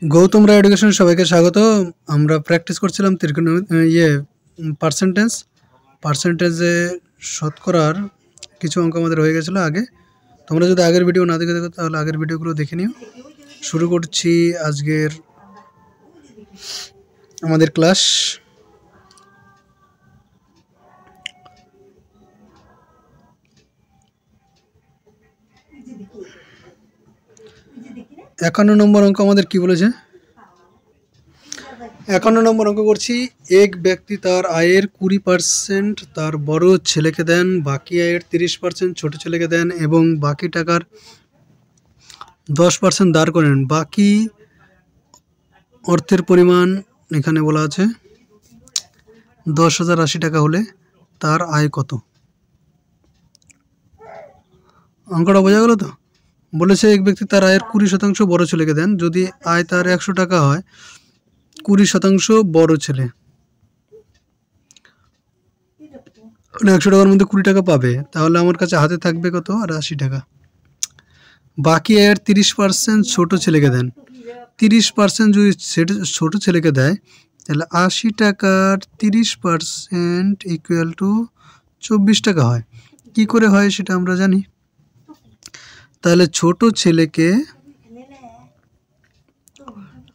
গৌতম রায় education সবাইকে স্বাগত। আমরা প্র্যাকটিস করছিলাম পার্সেন্টেজ পার্সেন্টেজে শতকরার কিছু অঙ্ক আমাদের হয়ে গেছিলো আগে। তোমরা যদি আগের ভিডিও না দেখে থাকো তাহলে আগের ভিডিওগুলো দেখে নিও। শুরু করছি আজকের আমাদের ক্লাস। একান্ন নম্বর অঙ্ক আমাদের কি বলেছে? 51 নম্বর অঙ্ক করছি। এক ব্যক্তি তার আয়ের 20% তার বড় ছেলেকে দেন, বাকি আয়ের 30% ছোট ছেলেকে দেন এবং বাকি টাকার 10% দাঁড় করেন। বাকি অর্থের পরিমাণ এখানে বলা আছে 10,080 টাকা হলে তার আয় কত? অঙ্কটা বোঝা গেল তো? বলেছে এক ব্যক্তি তার আয়ের 20% বড় ছেলেকে দেন। যদি আয় তার 100 টাকা হয়, 20% বড় ছেলে 100 টাকার মধ্যে 20 টাকা পাবে, তাহলে আমার কাছে হাতে থাকবে কত? আর 80 টাকা। বাকি আয়ের 30% ছোট ছেলেকে দেন। 30% যদি ছোট ছেলেকে দেয় তাহলে 80 টাকার 30% ইকুয়াল টু 24 টাকা হয়। কি করে হয় সেটা আমরা জানি। তাহলে ছোট ছেলেকে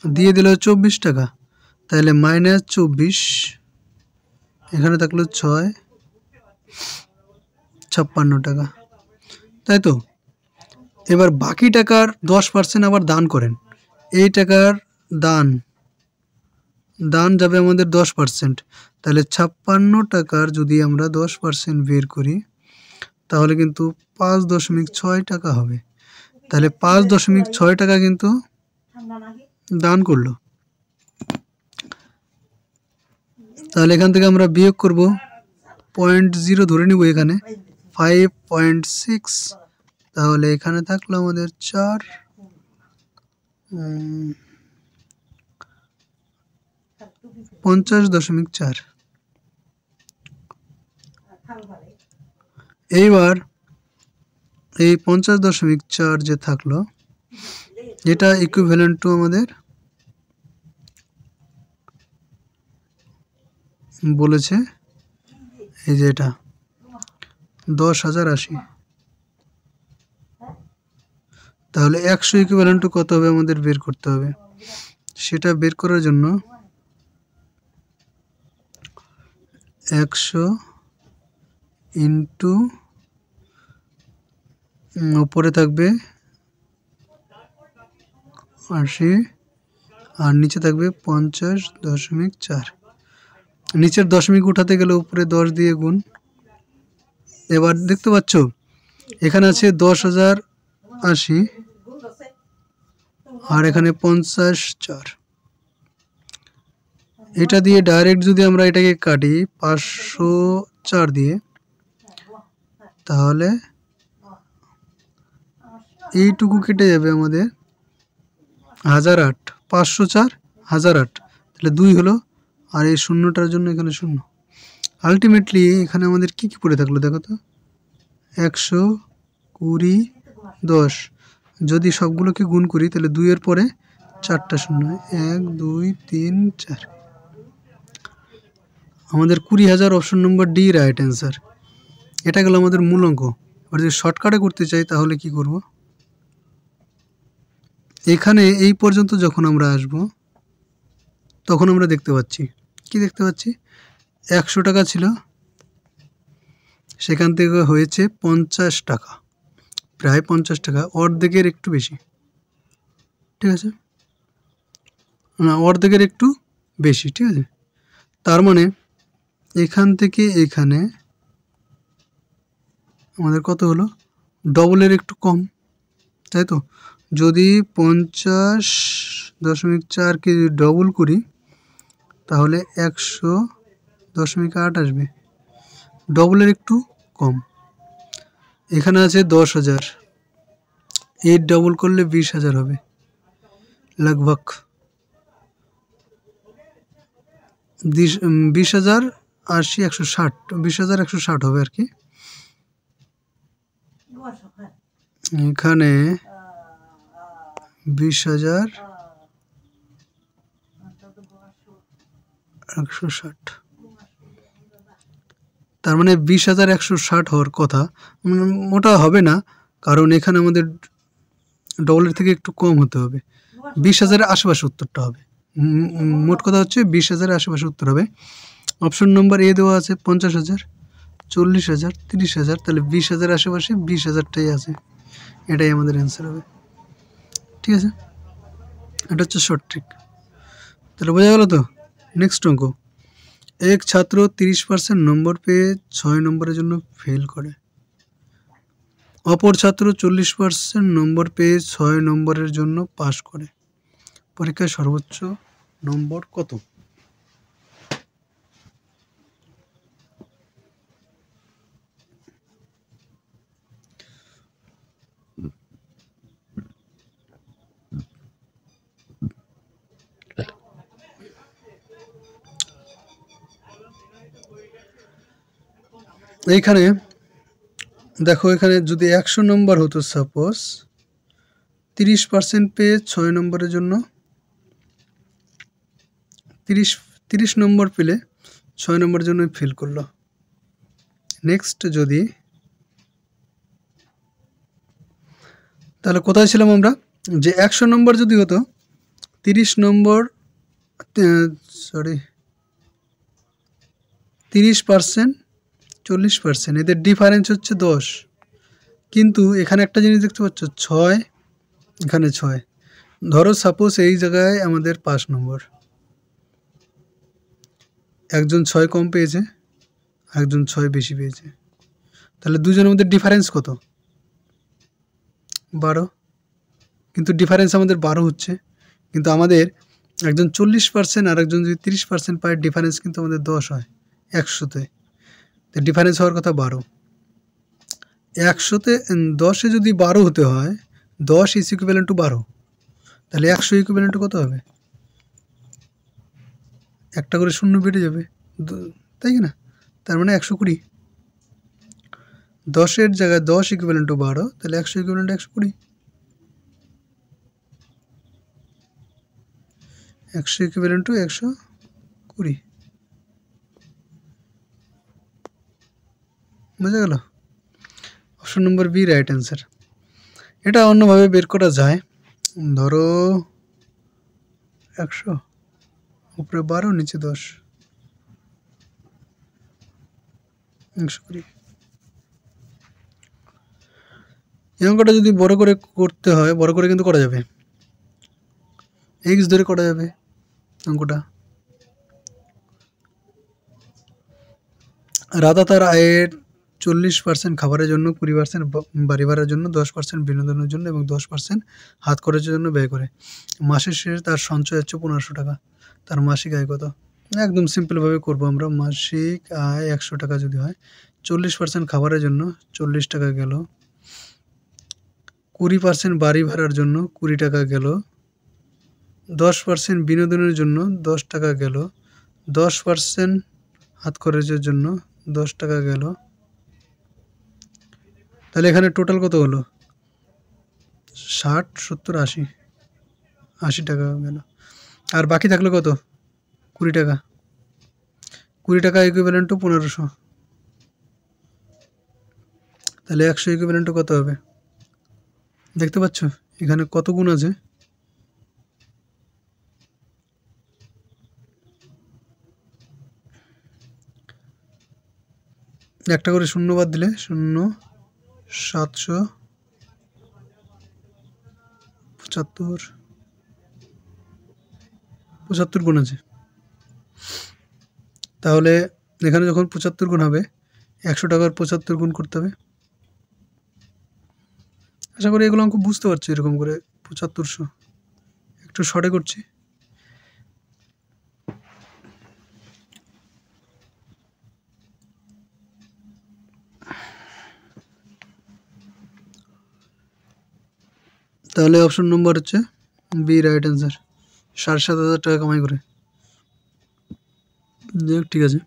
দিয়ে দিল 24 টাকা, তাহলে -24, এখানে থাকলো 6, 56 টাকা, তাই তো? এবার বাকি টাকার 10% আবার দান করেন। এই টাকার দান যাবে আমাদের 10%, তাহলে 56 টাকার যদি আমরা 10% বের করি তাহলে কিন্তু 5.6 টাকা হবে। তাহলে 5.6 টাকা কিন্তু দান করলো। তাহলে এখান থেকে আমরা বিয়োগ করব, 0.0 ধরে নিব এখানে, 5.6, তাহলে এখানে থাকলো আমাদের 4, 50.4। এইবার এই 50.4 যে থাকলো, এটা ইকুইভ্যালেন্ট টু আমাদের বলেছে এই যে এটা 10,080। তাহলে 100 ইকুইভ্যালেন্ট টু কত হবে আমাদের বের করতে হবে। সেটা বের করার জন্য 100 ইন্টু উপরে থাকবে 80 আর নিচে থাকবে 50.4। নিচের দশমিক উঠাতে গেলে উপরে 10 দিয়ে গুণ। এবার দেখতে পাচ্ছ এখানে আছে 10,080 আর এখানে 54। এটা দিয়ে ডাইরেক্ট যদি আমরা এটাকে কাটি 504 দিয়ে, তাহলে এইটুকু কেটে যাবে আমাদের 1008, 504 1008, তাহলে 2 হলো, আর এই শূন্যটার জন্য এখানে 0। আলটিমেটলি এখানে আমাদের কি কি পড়ে থাকলো দেখো তো, 100, 20, 10। যদি সবগুলোকে গুণ করি তাহলে 2 এর পরে 4টা শূন্য, 1, 2, 3, 4। আমাদের 20,000 option number D right answer. এটা গেল আমাদের মূল অঙ্ক। আর যদি শর্টকাটে করতে চাই তাহলে কি করব, এখানে এই পর্যন্ত যখন আমরা আসব তখন আমরা দেখতে পাচ্ছি, কি দেখতে পাচ্ছি, 100 টাকা ছিল, সেখান থেকে হয়েছে 50 টাকা, প্রায় 50 টাকা, অর্ধেকের একটু বেশি, ঠিক আছে, না অর্ধেকের একটু বেশি, ঠিক আছে। তার মানে এখান থেকে এখানে আমাদের কত হলো, ডবলের একটু কম, তাই তো? যদি 50.4 কে ডবল করি তাহলে 100.8 আসবে, ডবলের একটু কম। এখানে আছে 10,000, 8 ডবল করলে 20,000 হবে, লগভগ 20,080, 160, 20,160 হবে আর কি। এখানে 20,000 160, তার মানে 20,160 হওয়ার কথা। ওটা হবে না, কারণ এখানে আমাদের ডবলের থেকে একটু কম হতে হবে। 20,000-এর আশেপাশে উত্তরটা হবে। মোট কথা হচ্ছে 20,000-এর আশেপাশে উত্তর হবে। অপশন নম্বর এ দেওয়া আছে 50,000, 40,000, 30,000, তাহলে 20,000-এর আশেপাশে 20,000টাই আছে, এটাই আমাদের অ্যান্সার হবে। ঠিক আছে, এটা হচ্ছে শর্ট ট্রিক। তাহলে বোঝা গেল তো। নেক্সট অঙ্ক, এক ছাত্র 30% নম্বর পেয়ে 6 নম্বরের জন্য ফেল করে, অপর ছাত্র 40% নম্বর পেয়ে 6 নম্বরের জন্য পাস করে, পরীক্ষায় সর্বোচ্চ নম্বর কত? এইখানে দেখো, এখানে যদি 100 নম্বর হতো, সাপোজ 30% পেয়ে 6 নম্বরের জন্য 30 নম্বর পেলে 6 নম্বরের জন্য ফেল করলো। নেক্সট যদি, তাহলে কোথায় ছিলাম আমরা, যে 100 নম্বর যদি হতো, 30 নম্বর 30%, 40%, এদের ডিফারেন্স হচ্ছে 10। কিন্তু এখানে একটা জিনিস দেখতে পাচ্ছ, 6, এখানে 6। ধরো সাপোজ এই জায়গায় আমাদের 5 নম্বর, একজন 6 কম পেয়েছে, একজন 6 বেশি পেয়েছে, তাহলে দুজনের মধ্যে ডিফারেন্স কত? 12। কিন্তু ডিফারেন্স আমাদের 12 হচ্ছে, কিন্তু আমাদের একজন 40% আর একজন যদি 30% পায়, ডিফারেন্স কিন্তু আমাদের 10 হয় 100-তে। তো ডিফারেন্স হওয়ার কথা 12। 100-তে 10-এ যদি 12 হতে হয়, 10 ইজ ইকুইভ্যালেন্ট টু 12, তাহলে 100 ইকুইভ্যালেন্ট টু কত হবে? একটা করে শূন্য বেড়ে যাবে, তাই কি না? তার মানে 120। 10-এর জায়গায় 10 ইকুইভ্যালেন্ট টু 12, তাহলে 100 ইকুইভ্যালেন্ট টু 120। 100 equivalent to 120। বোঝা গেল? Option number B right answer. এটা অন্যভাবে বের করা যায়। ধরো 100, উপরে 12, নিচে 10, 120। এই অঙ্কটা যদি বড় করে করতে হয়, বড় করে কিন্তু করা যাবে, এক্স ধরে করা যাবে অঙ্কটা। রাধা তার আয়ের 40% খাবারের জন্য, 20% বাড়ি ভাড়ার জন্য, 10% বিনোদনের জন্য এবং 10% হাত খরচের জন্য ব্যয় করে। মাসের শেষে তার সঞ্চয় হচ্ছে 1500 টাকা। তার মাসিক আয় কত? একদম সিম্পলভাবে করবো আমরা। মাসিক আয় 100 টাকা যদি হয়, 40% খাবারের জন্য 40 টাকা গেল, 20% বাড়ি ভাড়ার জন্য 20 টাকা গেল, 10% বিনোদনের জন্য 10 টাকা গেল, 10% হাত খরচের জন্য 10 টাকা গেল। তাহলে এখানে টোটাল কত হলো? 60, 70, 80, 80 টাকা গেল। আর বাকি থাকলো কত? 20 টাকা। 20 টাকা ইকুইভ্যালেন্ট টু 1500। তাহলে 100 ইকুইভ্যালেন্ট টু কত হবে? দেখতে পাচ্ছ এখানে কত গুণ আছে? একটা করে শূন্য বাদ দিলে 0, 775 গুণ আছে। তাহলে এখানে যখন 75 গুণ হবে, 100 টাকার 75 গুণ করতে হবে। আশা করি এগুলো অঙ্ক বুঝতে পারছি। এরকম করে 7500, একটু শর্টে করছি। তাহলে অপশন নম্বর হচ্ছে বি রাইট অ্যান্সার। 7,500 টাকা কামাই করে। যাক, ঠিক আছে,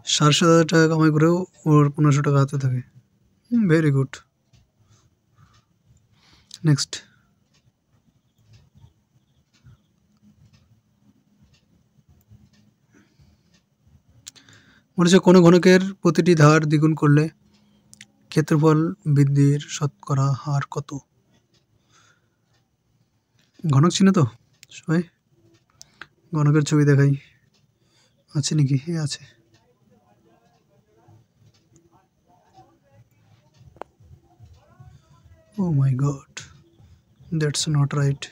7,500 টাকা কামাই করেও ওর 1500 টাকা হাতে থাকে। Very good. নেক্সট, বলেছে কোনো ঘনকের প্রতিটি ধার দ্বিগুণ করলে ক্ষেত্রফল বৃদ্ধির শতকরা হার কত? ঘনক চিনো তো সবাই? ঘনকের ছবি দেখাই, আছে নাকি? আছে। Oh my god, that's not right.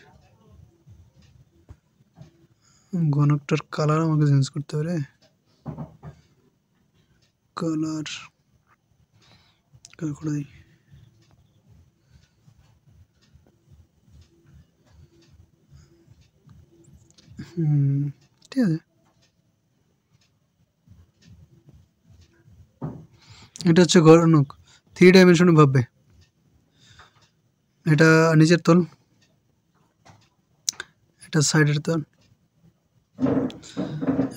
ঘনকটার কালার আমাকে চেঞ্জ করতে হবে রে। কালার করে দিই। ঠিক আছে, এটা হচ্ছে ঘনক। 3 ডাইমেনশনে ভাববে। এটা নিচের তল, এটা সাইডের তল,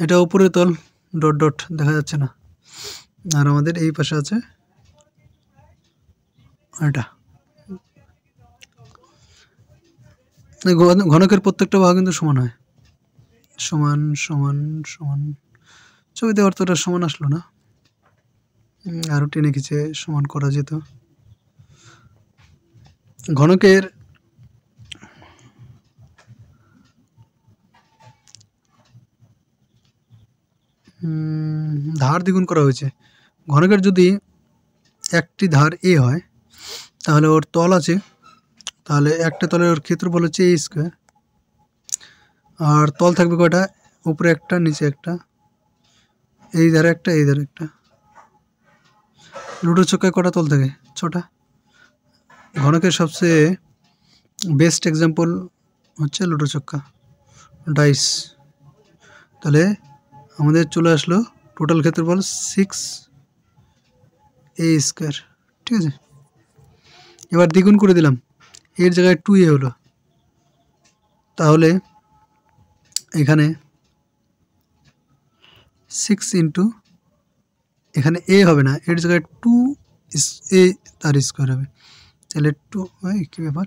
এটা উপরের তল, ডট ডট দেখা যাচ্ছে না। আর আমাদের এই পাশে আছে এটা। ঘনকের প্রত্যেকটা বাহু কিন্তু সমান হয়, সমান সমান সমান। ছবিতে অর্থটা সমান আসলো না, আরো টেনে খিচে সমান করা যেত। ঘনকের ধার দ্বিগুণ করা হয়েছে। ঘনকের যদি একটি ধার এ হয় তাহলে ওর তল আছে, তাহলে একটা তলের ওর ক্ষেত্রফল হচ্ছে এ স্কোয়ার। আর তল থাকবে কয়টা? উপরে একটা, নিচে একটা, এই ধারে একটা, এই ধারে একটা। লুডো ছক্কায় কটা তল থাকে? 6টা। ঘনকের সবচেয়ে বেস্ট এক্সাম্পল হচ্ছে লুডো ছক্কা, ডাইস। তাহলে আমাদের চলে আসলো টোটাল ক্ষেত্রফল 6a স্কোয়ার। ঠিক আছে, এবার দ্বিগুণ করে দিলাম, এর জায়গায় 2a হলো। তাহলে এখানে 6 ইন্টু, এখানে a হবে না, এর জায়গায় 2a তার স্কোয়ার হবে। তাহলে 2, কী ব্যাপার,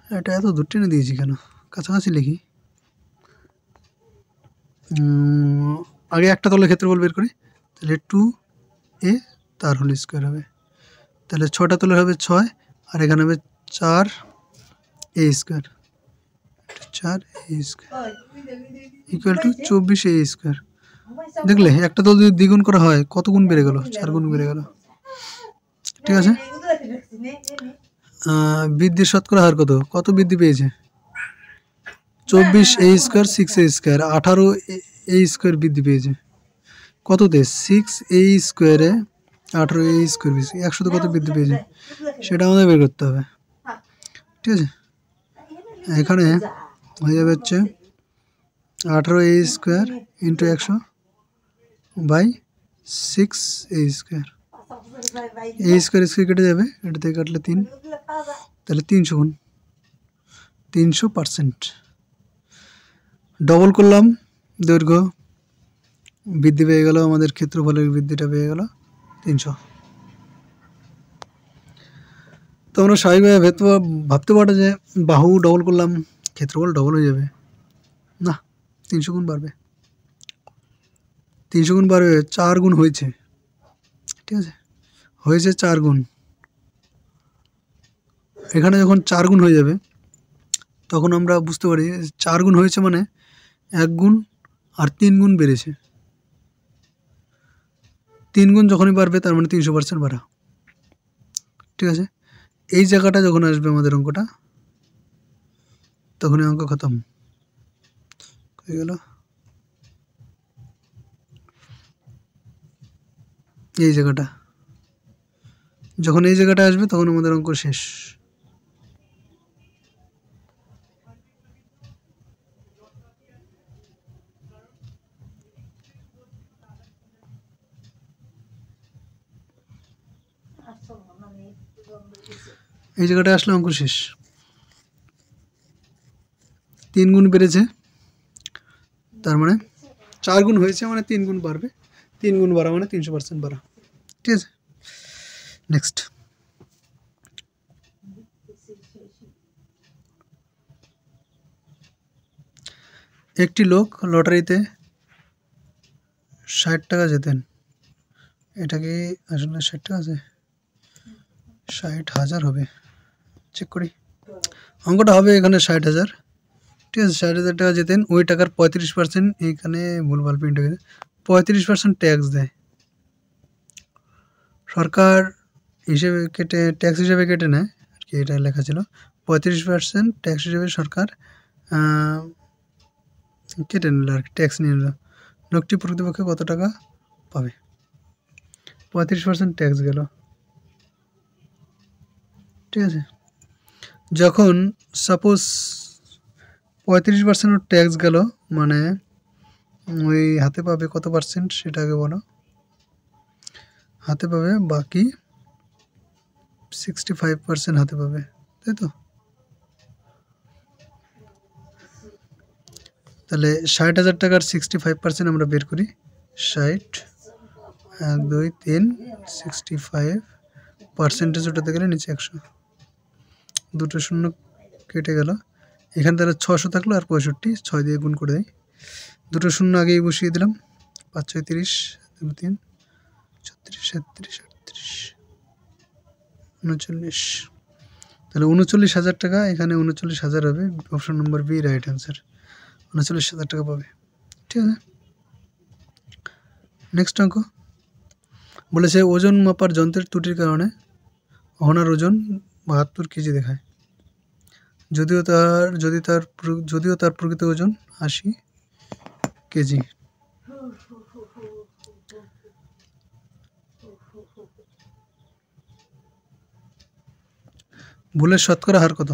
এটা এত দূর টেনে দিয়েছি কেন? কাছাকাছি লিখি। আগে একটা তলের ক্ষেত্রফল বের করি, তাহলে 2a তার হোল স্কোয়ার হবে। তাহলে 6টা তলের হবে 6, আর এখানে হবে 4a square, 4a square equal to 24a square. দেখলে একটা তল যদি দ্বিগুণ করা হয় কত গুণ বেড়ে গেল? 4 গুণ বেড়ে গেল। ঠিক আছে, বৃদ্ধির শতকরা হার কত? কত বৃদ্ধি পেয়েছে? 24a square, 6a square, 18a square বৃদ্ধি পেয়েছে। কততে? 6a স্কোয়ারে 18a স্কোয়ার বেশি, 100তে কত বৃদ্ধি পেয়েছে সেটা আমাদের বের করতে হবে। ঠিক আছে, এখানে হয়ে যাবে হচ্ছে 18a square into 100 by 6a square. a square square কেটে যাবে, এটা থেকে কাটলে 3, তাহলে 300 গুণ, 300%। ডবল করলাম দৈর্ঘ্য, বৃদ্ধি পেয়ে গেল, আমাদের ক্ষেত্রফলের বৃদ্ধিটা পেয়ে গেল 300। তো আমরা স্বাভাবিকভাবে ভাবতে পারো যে বাহু ডবল করলাম ক্ষেত্রফল ডবল হয়ে যাবে, না, 300 গুণ বাড়বে। 300 গুণ বাড়বে, 4 গুণ হয়েছে। ঠিক আছে, হয়েছে 4 গুণ। এখানে যখন 4 গুণ হয়ে যাবে তখন আমরা বুঝতে পারি 4 গুণ হয়েছে মানে 1 গুণ আর 3 গুণ বেড়েছে। 3 গুণ যখনই বাড়বে তার মানে 300% বাড়া। ঠিক আছে, এই জায়গাটা যখন আসবে আমাদের অঙ্কটা, তখনই অঙ্ক খতম হয়ে গেল। এই জায়গাটা যখন এই জায়গাটা আসবে তখন আমাদের অঙ্ক শেষ। এই জায়গাটা আসলে অঙ্ক শেষ। 3 গুণ বেড়েছে, তার মানে 4 গুণ হয়েছে মানে 3 গুণ বাড়বে, 3 গুণ বাড়া মানে 300% বাড়া। ঠিক আছে, নেক্সট। একটি লোক লটারিতে 60 টাকা যেতেন, এটা কি আসলে 60 টাকা আছে? 60,000 হবে, চেক করি। অঙ্কটা হবে এখানে 60,000, ঠিক আছে। 60,000 টাকা যেতেন, ওই টাকার 35% এইখানে ভুলভাল প্রিন্ট হয়ে গেছে, 35% ট্যাক্স দেয় সরকার, হিসেবে কেটে ট্যাক্স হিসেবে কেটে নেয় আর কি, এটা লেখা ছিল 35% ট্যাক্স হিসেবে সরকার কেটে নিল আর কি, ট্যাক্স নিয়ে নিল। লোকটি প্রকৃতপক্ষে কত টাকা পাবে? 35% ট্যাক্স গেল, ঠিক আছে। যখন সাপোজ 35% ট্যাক্স গেল, মানে ওই হাতে পাবে কত পার্সেন্ট সেটা আগে বলো। হাতে পাবে বাকি 65% হাতে পাবে, তাই তো? তাহলে 60,000 টাকার 65% আমরা বের করি। 60, 1 2 3, 65 পার্সেন্টেজ ওটাতে গেলে নিচে 100, দুটো শূন্য কেটে গেল। এখানে তাহলে 600 থাকলো আর 65, 6 দিয়ে গুণ করে দিই। দুটো শূন্য আগেই বসিয়ে দিলাম, 5 6 30, 3 36 37 38 39। তাহলে 39,000 টাকা, এখানে 39,000 হবে, option number B right answer. 39,000 টাকা পাবে, ঠিক আছে। নেক্সট অঙ্ক বলেছে ওজন মাপার যন্ত্রের ত্রুটির কারণে অহনার ওজন 72 কেজি দেখায়, যদিও তার প্রকৃত ওজন 80 কেজি। ভুলের শতকরা হার কত?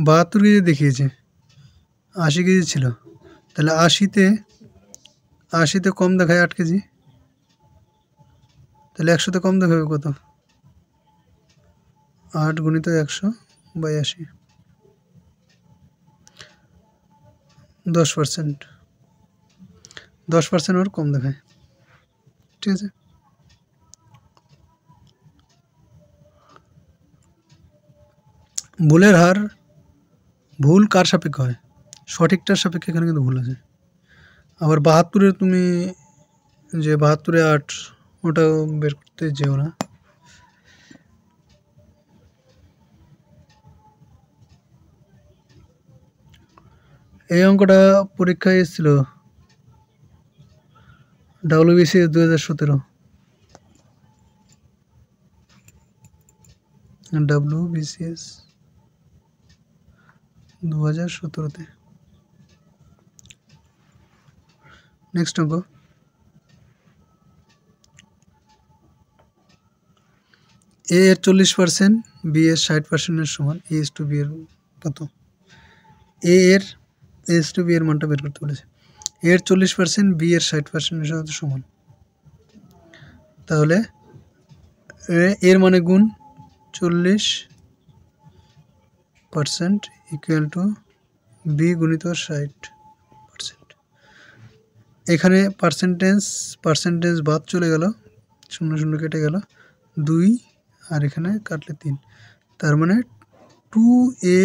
72 কেজি দেখিয়েছে, 80 কেজি ছিল, তাহলে 80তে কম দেখায় 8 কেজি, তাহলে 100তে কম দেখাবে কত? 8 গুণিত 100/80, 10%, 10% ওর কম দেখায়, ঠিক আছে। ভুলের হার, ভুল কার সাপেক্ষে হয়? সঠিকটার সাপেক্ষে, এখানে কিন্তু ভুল আছে। আবার 72-এ তুমি যে 72-এ 8 ওটাও বের করতে যেও না। এই অঙ্কটা পরীক্ষায় এসেছিল WBCS 2017, WBCS 2017-তে। নেক্সট অঙ্ক, এ এর 40%, বি এর 60%-এর সমান, A/B এর কত? এ এর A/B এর মানটা বের করতে বলেছে। এ এর 40%, বি এর 60%-এর সাথে সমান, তাহলে এর মানে গুণ 40% ইকুয়াল টু বি গুণিত 60%। এখানে পার্সেন্টেজ বাদ চলে গেল, 0 0 কেটে গেল, 2 আর এখানে কাটলে 3, তার মানে 2A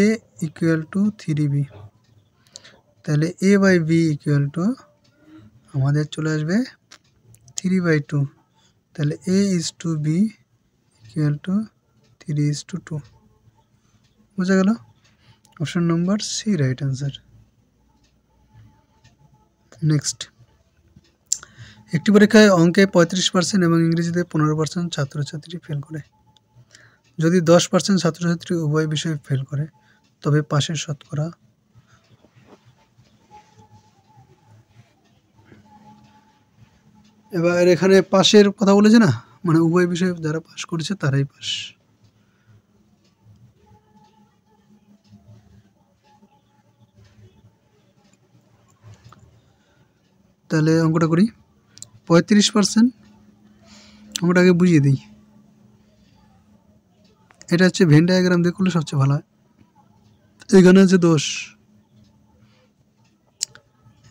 ইকুয়াল টু 3B। তাহলে A/B ইকুয়াল টু আমাদের চলে আসবে 3/2, তাহলে A/B ইকুয়াল টু 3:2, বোঝা গেল? Option number C right answer. Next, একটি পরীক্ষায় অঙ্কে 35% এবং ইংরেজিতে 15% ছাত্রছাত্রী ফেল করে। যদি 10% ছাত্রছাত্রী উভয় বিষয়ে ফেল করে তবে পাশের শতকরা। এবার এখানে পাশের কথা বলেছে না, মানে উভয় বিষয়ে যারা পাশ করেছে তারাই পাস। তাহলে অঙ্কটা করি। 35%, অঙ্কটা আগে বুঝিয়ে দিই। এটা হচ্ছে ভেন ডায়াগ্রাম দিয়ে করলে সবচেয়ে ভালো হয়। এখানে আছে 10,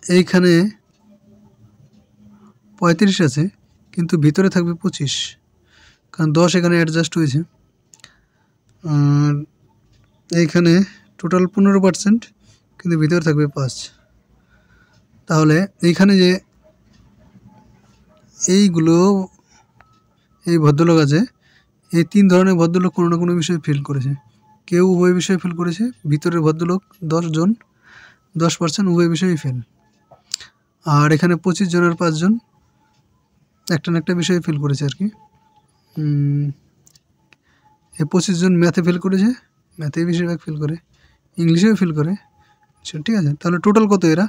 এইখানে 35 আছে, কিন্তু ভিতরে থাকবে 25, কারণ 10 এখানে অ্যাডজাস্ট হয়েছে। আর এইখানে টোটাল 15%, কিন্তু ভিতরে থাকবে 5, তাহলে এইখানে যে এইগুলো এই ভদ্রলোক আছে, এই 3 ধরনের ভদ্রলোক কোনো না কোনো বিষয়ে ফেল করেছে। কেউ উভয় বিষয়ে ফেল করেছে, ভিতরের ভদ্রলোক 10 জন 10% উভয় বিষয়েই ফেল। আর এখানে 25 জনের 5 জন একটা না একটা বিষয়ে ফেল করেছে আর কি। এই 25 জন ম্যাথে ফেল করেছে, ম্যাথেই বেশিরভাগ ফেল করে, ইংলিশেও ফেল করে। আচ্ছা ঠিক আছে, তাহলে টোটাল কত এরা?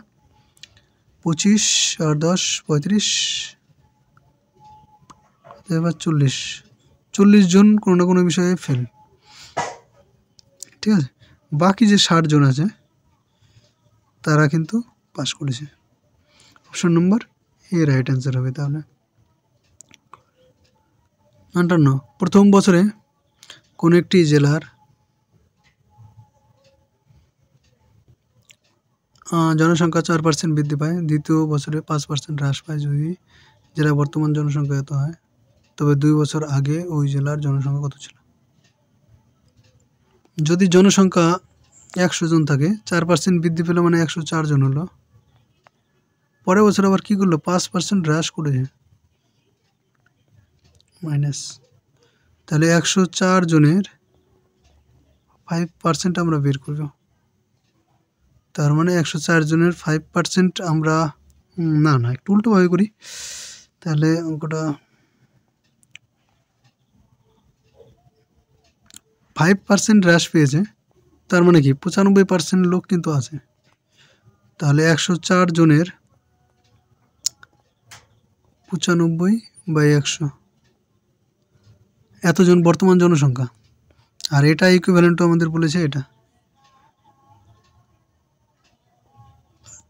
25 আর 10 35, এবার 40 জন কোনো না কোনো বিষয়ে ফেল। ঠিক আছে, বাকি যে 60 জন আছে তারা কিন্তু পাস করেছে। অপশন নম্বর এ রাইট অ্যান্সার হবে। তাহলে 58, প্রথম বছরে কোন একটি জেলার জনসংখ্যা 4% বৃদ্ধি পায়, দ্বিতীয় বছরে 5% হ্রাস পায়। যদি জেলার বর্তমান জনসংখ্যা এত হয়, তবে 2 বছর আগে ওই জেলার জনসংখ্যা কত ছিল? যদি জনসংখ্যা 100 জন থাকে, 4% বৃদ্ধি পেল মানে 104 জন হলো। পরের বছর আবার কি করলো? 5% হ্রাস করেছে, মাইনাস। তাহলে 104 জনের 5% আমরা বের করব। তার মানে 104 জনের 5% আমরা না একটু উল্টোভাবে করি, তাহলে অঙ্কটা 5% হ্রাস পেয়েছে, তার মানে কি 95% লোক কিন্তু আছে। তাহলে 104 জনের 95/100, এতজন বর্তমান জনসংখ্যা। আর এটা ইকুইভ্যালেন্ট আমাদের বলেছে এটা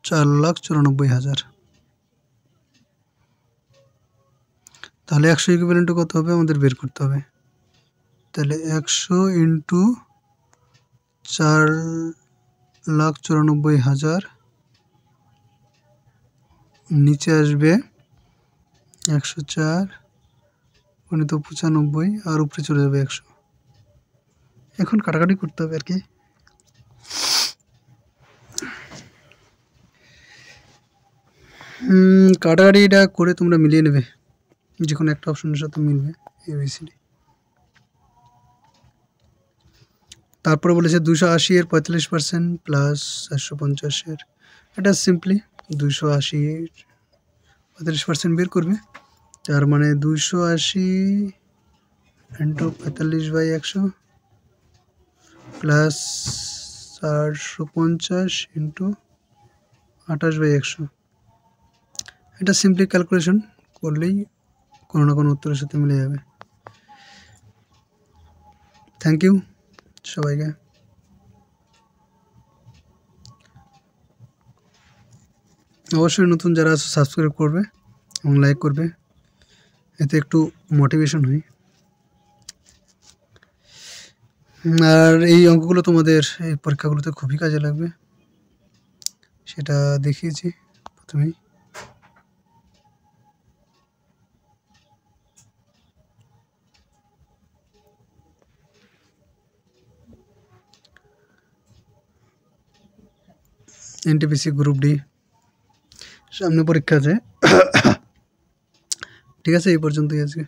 4,94,000। তাহলে 100 ইকুইভ্যালেন্ট কত হবে আমাদের বের করতে হবে। তাহলে 100 ইন্টু 4,94,000, নিচে আসবে 104 গুণিত 95 আর উপরে চলে যাবে 100। এখন কাটাকাটি করতে হবে আর কি। কাটাকাটিটা করে তোমরা মিলিয়ে নেবে, যে কোনো একটা অপশনের সাথে মিলবে ABCD। তারপরে বলেছে 280 এর 45% প্লাস 450 এর, এটা সিম্পলি 280 এর 45% বের করবে। তার মানে 280 ইন্টু 45/100 প্লাস 450 ইন্টু 28/100। এটা সিম্পলি ক্যালকুলেশন করলেই কোনো না কোনো উত্তরের সাথে মিলে যাবে। থ্যাংক ইউ সবাইকে। অবশ্যই নতুন যারা আছে সাবস্ক্রাইব করবে এবং লাইক করবে, এতে একটু মোটিভেশন হয়। আর এই অঙ্কগুলো তোমাদের এই পরীক্ষাগুলোতে খুবই কাজে লাগবে, সেটা দেখিয়েছি প্রথমেই। NTPC গ্রুপ ডি সামনে পরীক্ষা আছে। ঠিক আছে, এই পর্যন্তই আজকে।